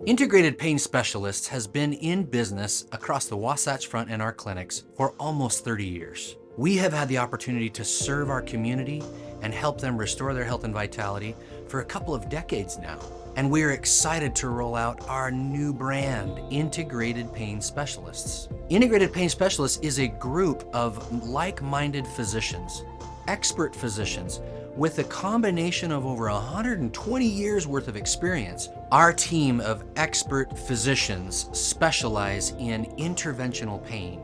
Integrated Pain Specialists has been in business across the Wasatch Front in our clinics for almost 30 years. We have had the opportunity to serve our community and help them restore their health and vitality for a couple of decades now. And we're excited to roll out our new brand, Integrated Pain Specialists. Integrated Pain Specialists is a group of like-minded physicians, expert physicians, with a combination of over 120 years worth of experience. Our team of expert physicians specialize in interventional pain,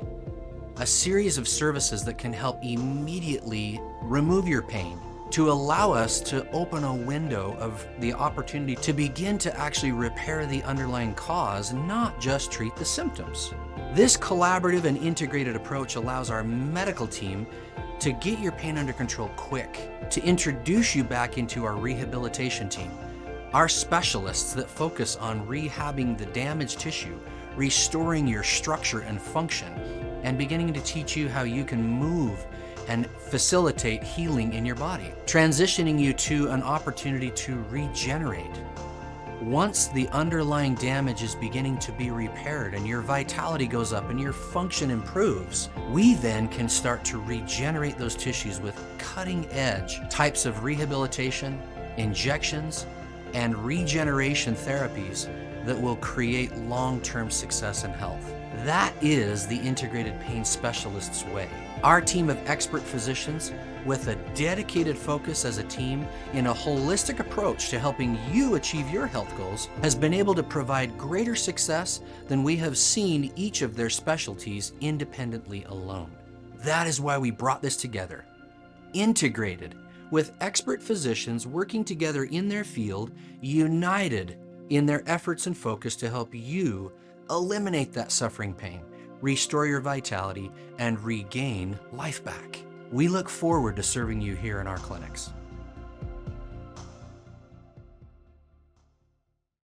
a series of services that can help immediately remove your pain to allow us to open a window of the opportunity to begin to actually repair the underlying cause, not just treat the symptoms. This collaborative and integrated approach allows our medical team to get your pain under control quick, to introduce you back into our rehabilitation team, our specialists that focus on rehabbing the damaged tissue, restoring your structure and function, and beginning to teach you how you can move and facilitate healing in your body, transitioning you to an opportunity to regenerate. Once the underlying damage is beginning to be repaired and your vitality goes up and your function improves, we then can start to regenerate those tissues with cutting-edge types of rehabilitation, injections, and regeneration therapies that will create long-term success and health. That is the Integrated Pain Specialists way. Our team of expert physicians with a dedicated focus as a team in a holistic approach to helping you achieve your health goals has been able to provide greater success than we have seen each of their specialties independently alone. That is why we brought this together. Integrated, with expert physicians working together in their field, united in their efforts and focus to help you eliminate that suffering pain, restore your vitality, and regain life back. We look forward to serving you here in our clinics.